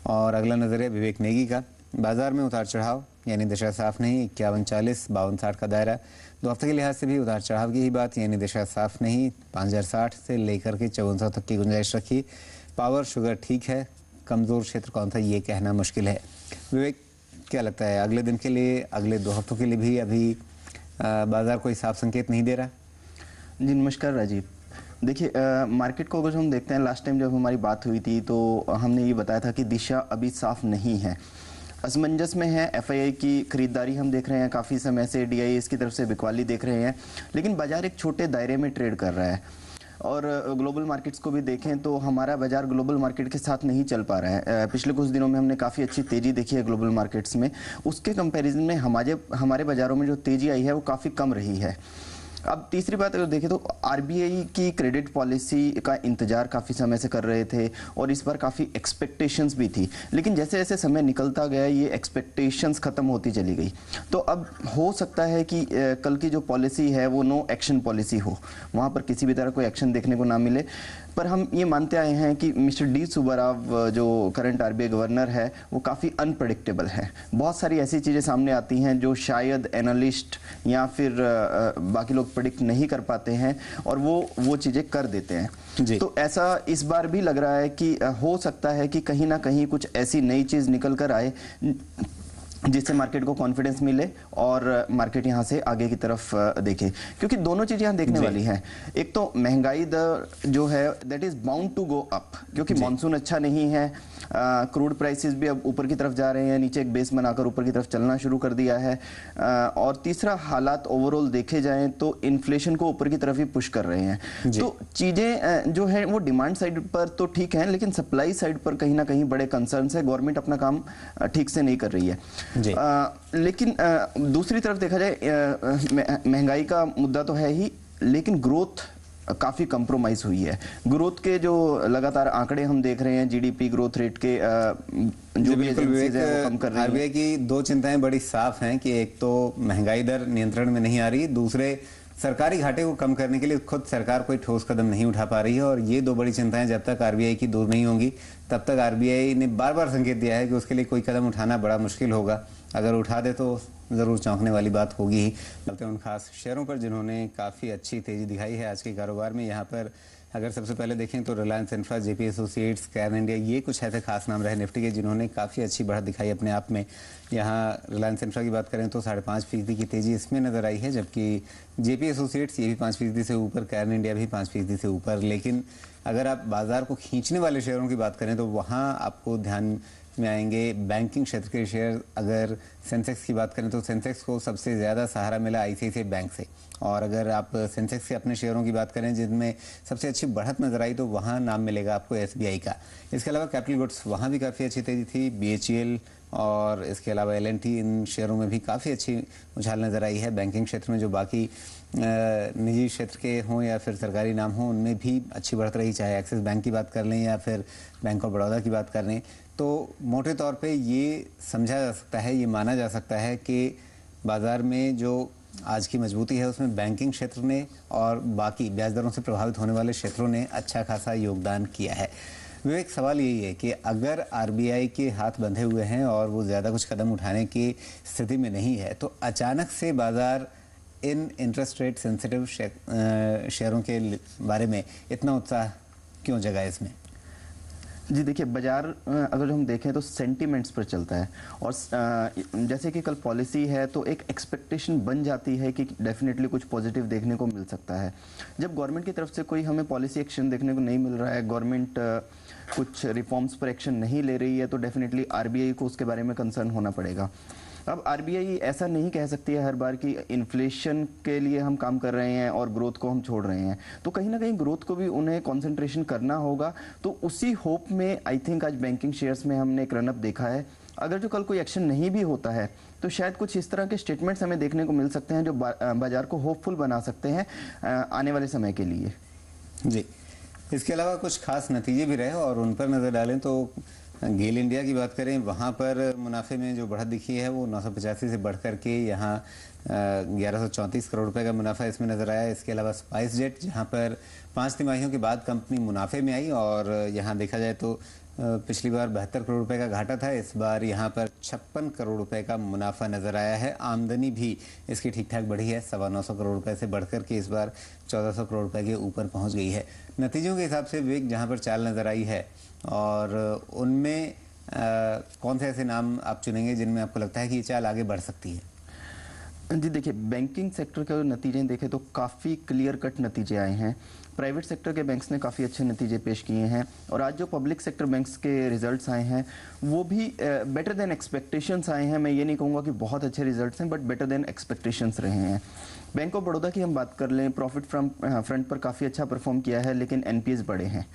और अगला नजरिया विवेक नेगी का। बाजार में उतार चढ़ाव यानी दिशा साफ नहीं, 5140 5260 का दायरा। 2 हफ्ते के लिहाज से भी उतार चढ़ाव की ही बात यानी दिशा साफ नहीं, 5060 से लेकर के 5400 तक की गुंजाइश रखी। पावर शुगर ठीक है, कमजोर क्षेत्र कौन था ये कहना मुश्किल है। विवेक, क्या लगता है अगले दिन के लिए, अगले 2 हफ्तों के लिए भी अभी बाजार कोई साफ संकेत नहीं दे रहा? जी नमस्कार राजीव। देखिए मार्केट को अगर हम देखते हैं, लास्ट टाइम जब हमारी बात हुई थी तो हमने ये बताया था कि दिशा अभी साफ नहीं है, असमंजस में है। एफआईआई की खरीदारी हम देख रहे हैं काफ़ी समय से, डीआईएस की तरफ से बिकवाली देख रहे हैं, लेकिन बाजार एक छोटे दायरे में ट्रेड कर रहा है। और ग्लोबल मार्केट्स को भी देखें तो हमारा बाजार ग्लोबल मार्केट के साथ नहीं चल पा रहा है। पिछले कुछ दिनों में हमने काफ़ी अच्छी तेज़ी देखी है ग्लोबल मार्केट्स में, उसके कंपैरिजन में हमारे बाज़ारों में जो तेज़ी आई है वो काफ़ी कम रही है। अब तीसरी बात अगर देखें तो आरबीआई की क्रेडिट पॉलिसी का इंतजार काफ़ी समय से कर रहे थे और इस बार काफ़ी एक्सपेक्टेशंस भी थी, लेकिन जैसे जैसे समय निकलता गया ये एक्सपेक्टेशंस ख़त्म होती चली गई। तो अब हो सकता है कि कल की जो पॉलिसी है वो नो एक्शन पॉलिसी हो, वहाँ पर किसी भी तरह कोई एक्शन देखने को ना मिले। पर हम ये मानते आए हैं कि मिस्टर डी सुब्बाराव जो करंट आरबीआई गवर्नर है वो काफ़ी अनप्रेडिक्टेबल है। बहुत सारी ऐसी चीज़ें सामने आती हैं जो शायद एनालिस्ट या फिर बाकी लोग प्रेडिक्ट नहीं कर पाते हैं और वो चीज़ें कर देते हैं। तो ऐसा इस बार भी लग रहा है कि हो सकता है कि कहीं ना कहीं कुछ ऐसी नई चीज़ निकल कर आए जिससे मार्केट को कॉन्फिडेंस मिले और मार्केट यहाँ से आगे की तरफ देखे, क्योंकि दोनों चीज़ें यहाँ देखने वाली हैं। एक तो महंगाई दर जो है that is bound to go up, क्योंकि मॉनसून अच्छा नहीं है, क्रूड प्राइसेस भी अब ऊपर की तरफ जा रहे हैं, नीचे एक बेस बनाकर ऊपर की तरफ चलना शुरू कर दिया है। और तीसरा, हालात ओवरऑल देखे जाएं तो इन्फ्लेशन को ऊपर की तरफ ही पुश कर रहे हैं। तो चीज़ें जो है वो डिमांड साइड पर तो ठीक है, लेकिन सप्लाई साइड पर कहीं ना कहीं बड़े कंसर्न है। गवर्नमेंट अपना काम ठीक से नहीं कर रही है। लेकिन दूसरी तरफ देखा जाए महंगाई का मुद्दा तो है ही, लेकिन ग्रोथ काफ़ी कंप्रोमाइज हुई है। ग्रोथ के जो लगातार आंकड़े हम देख रहे हैं, जीडीपी ग्रोथ रेट के जो भी एजेंसीज है वो कम कर रही हैं। आरबीआई की 2 चिंताएं बड़ी साफ हैं कि एक तो महंगाई दर नियंत्रण में नहीं आ रही, दूसरे सरकारी घाटे को कम करने के लिए खुद सरकार कोई ठोस कदम नहीं उठा पा रही है। और ये 2 बड़ी चिंताएं जब तक आरबीआई की दूर नहीं होंगी तब तक आरबीआई ने बार बार संकेत दिया है कि उसके लिए कोई कदम उठाना बड़ा मुश्किल होगा। अगर उठा दे तो ज़रूर चौंकने वाली बात होगी ही। चलते हैं उन खास शेयरों पर जिन्होंने काफ़ी अच्छी तेज़ी दिखाई है आज के कारोबार में। यहाँ पर अगर सबसे पहले देखें तो Reliance infra, JP associates, can India, ये कुछ ऐसे खास नाम रहे निफ्टी के जिन्होंने काफ़ी अच्छी बढ़त दिखाई अपने आप में। यहाँ रिलायंस इंफ्रा की बात करें तो 5.5% की तेज़ी इसमें नज़र आई है, जबकि जेपी एसोसिएट्स ये भी 5% से ऊपर, कैन इंडिया भी 5% से ऊपर। लेकिन अगर आप बाजार को खींचने वाले शेयरों की बात करें तो वहाँ आपको ध्यान में आएंगे बैंकिंग क्षेत्र के शेयर। अगर सेंसेक्स की बात करें तो सेंसेक्स को सबसे ज़्यादा सहारा मिला आईसीआईसीआई बैंक से। और अगर आप सेंसेक्स के अपने शेयरों की बात करें जिनमें सबसे अच्छी बढ़त नजर आई तो वहाँ नाम मिलेगा आपको एसबीआई का। इसके अलावा कैपिटल गुड्स, वहाँ भी काफ़ी अच्छी तेज़ी थी। बीएचईएल और इसके अलावा एलएनटी, इन शेयरों में भी काफ़ी अच्छी उछाल नज़र आई है। बैंकिंग क्षेत्र में जो बाकी निजी क्षेत्र के हों या फिर सरकारी नाम हों उनमें भी अच्छी बढ़त रही, चाहे एक्सिस बैंक की बात कर लें या फिर बैंक ऑफ बड़ौदा की बात कर लें। तो मोटे तौर पे ये समझा जा सकता है, ये माना जा सकता है कि बाज़ार में जो आज की मजबूती है उसमें बैंकिंग क्षेत्र ने और बाकी ब्याज दरों से प्रभावित होने वाले क्षेत्रों ने अच्छा खासा योगदान किया है। विवेक, सवाल यही है कि अगर आरबीआई के हाथ बंधे हुए हैं और वो ज़्यादा कुछ कदम उठाने की स्थिति में नहीं है तो अचानक से बाज़ार इन इंटरेस्ट रेट सेंसिटिव शेयरों के बारे में इतना उत्साह क्यों जगा इसमें? जी देखिए, बाजार अगर हम देखें तो सेंटीमेंट्स पर चलता है और जैसे कि कल पॉलिसी है तो एक एक्सपेक्टेशन बन जाती है कि डेफिनेटली कुछ पॉजिटिव देखने को मिल सकता है। जब गवर्नमेंट की तरफ से कोई हमें पॉलिसी एक्शन देखने को नहीं मिल रहा है, गवर्नमेंट कुछ रिफॉर्म्स पर एक्शन नहीं ले रही है, तो डेफिनेटली आरबीआई को उसके बारे में कंसर्न होना पड़ेगा। अब आरबीआई ऐसा नहीं कह सकती है हर बार कि इन्फ्लेशन के लिए हम काम कर रहे हैं और ग्रोथ को हम छोड़ रहे हैं, तो कहीं ना कहीं ग्रोथ को भी उन्हें कंसंट्रेशन करना होगा। तो उसी होप में आई थिंक आज बैंकिंग शेयर्स में हमने एक रनअप देखा है। अगर जो कल कोई एक्शन नहीं भी होता है तो शायद कुछ इस तरह के स्टेटमेंट्स हमें देखने को मिल सकते हैं जो बाजार को होपफुल बना सकते हैं आने वाले समय के लिए। जी, इसके अलावा कुछ खास नतीजे भी रहे और उन पर नज़र डालें तो गेल इंडिया की बात करें, वहाँ पर मुनाफे में जो बढ़त दिखी है वो 985 से बढ़ कर के यहाँ 1134 करोड़ रुपए का मुनाफा इसमें नज़र आया। इसके अलावा स्पाइस जेट, जहाँ पर 5 तिमाहियों के बाद कंपनी मुनाफे में आई और यहाँ देखा जाए तो पिछली बार 72 करोड़ रुपए का घाटा था, इस बार यहाँ पर 56 करोड़ रुपए का मुनाफा नजर आया है। आमदनी भी इसकी ठीक ठाक बढ़ी है, 925 करोड़ रुपए से बढ़कर के इस बार 1400 करोड़ रुपए के ऊपर पहुंच गई है। नतीजों के हिसाब से विवेक जहाँ पर चाल नजर आई है, और उनमें कौन से ऐसे नाम आप चुनेंगे जिनमें आपको लगता है कि ये चाल आगे बढ़ सकती है? जी देखिए, बैंकिंग सेक्टर के नतीजे देखें तो काफ़ी क्लियर कट नतीजे आए हैं। प्राइवेट सेक्टर के बैंक्स ने काफ़ी अच्छे नतीजे पेश किए हैं, और आज जो पब्लिक सेक्टर बैंक्स के रिजल्ट्स आए हैं वो भी बेटर देन एक्सपेक्टेशंस आए हैं। मैं ये नहीं कहूँगा कि बहुत अच्छे रिजल्ट्स हैं, बट बेटर देन एक्सपेक्टेशंस रहे हैं। बैंक ऑफ बड़ौदा की हम बात कर लें, प्रॉफिट फ्रंट पर काफ़ी अच्छा परफॉर्म किया है, लेकिन एनपीएस बढ़े हैं।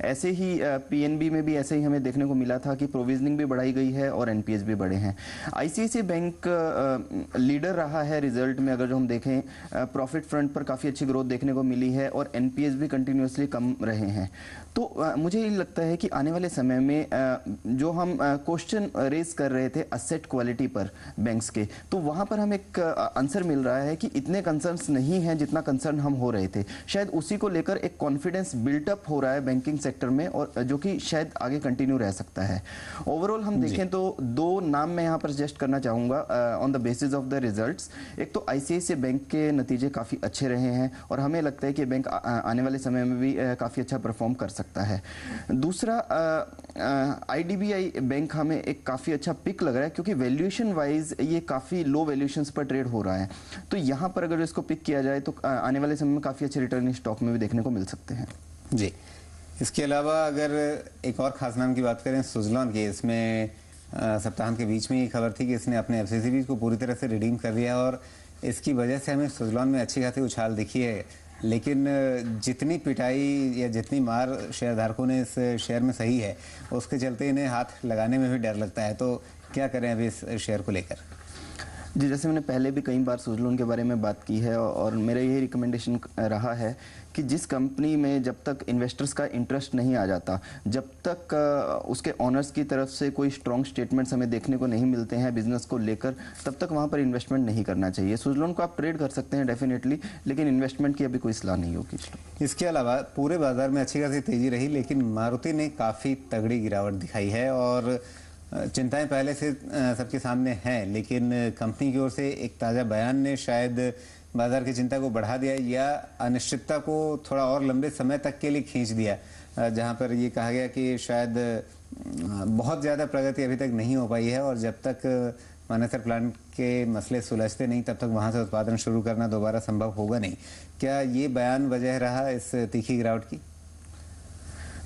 ऐसे ही पीएनबी में भी ऐसे ही हमें देखने को मिला था कि प्रोविजनिंग भी बढ़ाई गई है और एनपीएस भी बढ़े हैं। आईसीआईसीआई बैंक लीडर रहा है रिजल्ट में। अगर जो हम देखें, प्रॉफिट फ्रंट पर काफ़ी अच्छी ग्रोथ देखने को मिली है और एनपीएस भी कंटिन्यूसली कम रहे हैं। तो मुझे ये लगता है कि आने वाले समय में जो हम क्वेश्चन रेज कर रहे थे असेट क्वालिटी पर बैंक्स के, तो वहाँ पर हमें एक आंसर मिल रहा है कि इतने कंसर्न्स नहीं हैं जितना कंसर्न हम हो रहे थे। शायद उसी को लेकर एक कॉन्फिडेंस बिल्टअप हो रहा है बैंकिंग सेक्टर में, और जो कि शायद आगे कंटिन्यू रह सकता है। ओवरऑल हम देखें तो दो नाम मैं यहाँ पर सजेस्ट करना चाहूँगा on the basis of the results. एक तो आईसीआईसीआई बैंक के नतीजे काफ़ी अच्छे रहे हैं, और हमें लगता है कि बैंक आने वाले समय में भी काफ़ी अच्छा परफॉर्म कर सकता है। दूसरा, आईडीबीआई बैंक हमें एक काफ़ी अच्छा पिक लग रहा है, क्योंकि वैल्यूएशन वाइज ये काफ़ी लो वैल्यूएशंस पर ट्रेड हो रहा है। तो यहाँ पर अगर इसको पिक किया जाए तो आने वाले समय में काफ़ी अच्छे रिटर्न इस स्टॉक में भी देखने को मिल सकते हैं। जी, इसके अलावा अगर एक और खास नाम की बात करें, सुज़लॉन की, इसमें सप्ताहांत के बीच में ये खबर थी कि इसने अपने एफसीसीबी को पूरी तरह से रिडीम कर दिया, और इसकी वजह से हमें सुज़लॉन में अच्छी खासी उछाल दिखी है। लेकिन जितनी पिटाई या जितनी मार शेयरधारकों ने इस शेयर में सही है, उसके चलते इन्हें हाथ लगाने में भी डर लगता है। तो क्या करें अभी इस शेयर को लेकर? जी, जैसे मैंने पहले भी कई बार सुज़लॉन के बारे में बात की है, और मेरा यही रिकमेंडेशन रहा है कि जिस कंपनी में जब तक इन्वेस्टर्स का इंटरेस्ट नहीं आ जाता, जब तक उसके ऑनर्स की तरफ से कोई स्ट्रॉन्ग स्टेटमेंट्स हमें देखने को नहीं मिलते हैं बिजनेस को लेकर, तब तक वहाँ पर इन्वेस्टमेंट नहीं करना चाहिए। सुज़लॉन को आप ट्रेड कर सकते हैं डेफिनेटली, लेकिन इन्वेस्टमेंट की अभी कोई सलाह नहीं होगी। इसके अलावा पूरे बाजार में अच्छी खासी तेजी रही, लेकिन मारुति ने काफ़ी तगड़ी गिरावट दिखाई है, और चिंताएं पहले से सबके सामने हैं, लेकिन कंपनी की ओर से एक ताज़ा बयान ने शायद बाजार की चिंता को बढ़ा दिया, या अनिश्चितता को थोड़ा और लंबे समय तक के लिए खींच दिया, जहां पर ये कहा गया कि शायद बहुत ज़्यादा प्रगति अभी तक नहीं हो पाई है, और जब तक मानेसर प्लांट के मसले सुलझते नहीं तब तक वहां से उत्पादन शुरू करना दोबारा संभव होगा नहीं। क्या ये बयान वजह रहा इस तीखी गिरावट की?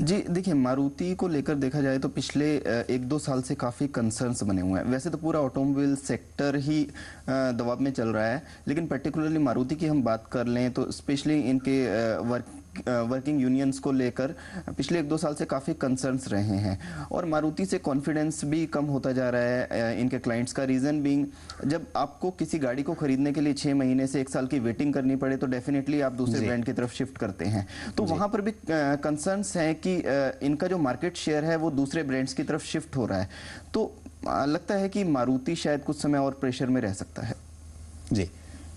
जी देखिए, मारुति को लेकर देखा जाए तो पिछले 1-2 साल से काफ़ी कंसर्न्स बने हुए हैं। वैसे तो पूरा ऑटोमोबाइल सेक्टर ही दबाव में चल रहा है, लेकिन पर्टिकुलरली मारुति की हम बात कर लें तो स्पेशली इनके वर्किंग यूनियंस को लेकर पिछले 1-2 साल से काफ़ी कंसर्न्स रहे हैं, और मारुति से कॉन्फिडेंस भी कम होता जा रहा है इनके क्लाइंट्स का। रीज़न बीइंग, जब आपको किसी गाड़ी को खरीदने के लिए 6 महीने से 1 साल की वेटिंग करनी पड़े, तो डेफिनेटली आप दूसरे ब्रांड की तरफ शिफ्ट करते हैं। तो वहाँ पर भी कंसर्न्स हैं कि इनका जो मार्केट शेयर है वो दूसरे ब्रांड्स की तरफ शिफ्ट हो रहा है। तो लगता है कि मारुति शायद कुछ समय और प्रेशर में रह सकता है। जी,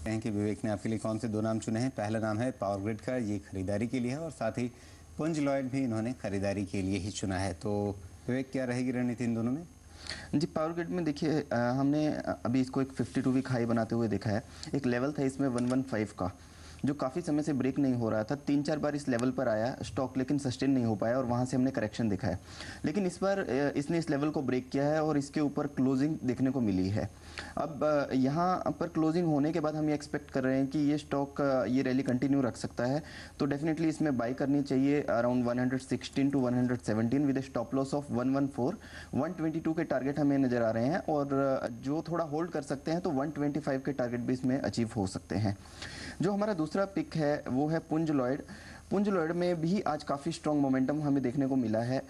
कि विवेक ने आपके लिए कौन से 2 नाम चुने हैं? पहला नाम है पावर ग्रिड का, ये खरीदारी के लिए है, और साथ ही पुंज लॉयड भी इन्होंने खरीदारी के लिए ही चुना है। तो विवेक, क्या रहेगी रणनीति इन दोनों में? जी, पावर ग्रिड में देखिए, हमने अभी इसको एक 52 वीक हाई बनाते हुए देखा है। एक लेवल था इसमें 115 का, जो काफ़ी समय से ब्रेक नहीं हो रहा था। 3-4 बार इस लेवल पर आया स्टॉक, लेकिन सस्टेन नहीं हो पाया, और वहाँ से हमने करेक्शन देखा है। लेकिन इस बार इसने इस लेवल को ब्रेक किया है, और इसके ऊपर क्लोजिंग देखने को मिली है। अब यहाँ पर क्लोजिंग होने के बाद हम ये एक्सपेक्ट कर रहे हैं कि ये स्टॉक ये रैली कंटिन्यू रख सकता है, तो डेफिनेटली इसमें बाई करनी चाहिए around 116 to 117 with stop loss of 114। 122 के टारगेट हमें नज़र आ रहे हैं, और जो थोड़ा होल्ड कर सकते हैं तो 125 के टारगेट भी इसमें अचीव हो सकते हैं। जो हमारा दूसरा पिक है वो है पुंज लॉयड। पुंज लॉयड में भी आज काफ़ी स्ट्रॉन्ग मोमेंटम हमें देखने को मिला है।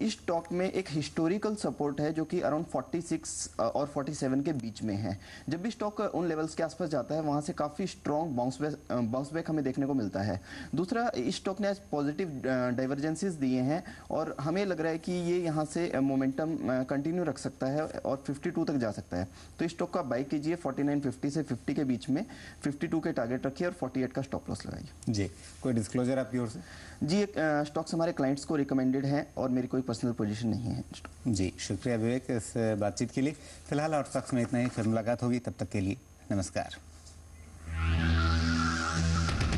इस स्टॉक में एक हिस्टोरिकल सपोर्ट है जो कि अराउंड 46 और 47 के बीच में है। जब भी स्टॉक उन लेवल्स के आसपास जाता है, वहाँ से काफ़ी स्ट्रॉन्ग बाउंस बैक हमें देखने को मिलता है। दूसरा, इस स्टॉक ने आज पॉजिटिव डाइवर्जेंसेस दिए हैं, और हमें लग रहा है कि ये यहाँ से मोमेंटम कंटिन्यू रख सकता है और 52 तक जा सकता है। तो इस स्टॉक का बाई कीजिए 49.50 से 50 के बीच में, 52 के टारगेट रखिए और 48 का स्टॉप लॉस लगाइए। जी, कोई डिस्क्लोजर एक्सपोजर आपकी ओर से? जी, एक स्टॉक्स हमारे क्लाइंट्स को रिकमेंडेड हैं और मेरी कोई पर्सनल पोजीशन नहीं है। जी, शुक्रिया विवेक इस बातचीत के लिए। फिलहाल आउट स्टॉक्स में इतना ही, फिर मुलाकात होगी, तब तक के लिए नमस्कार।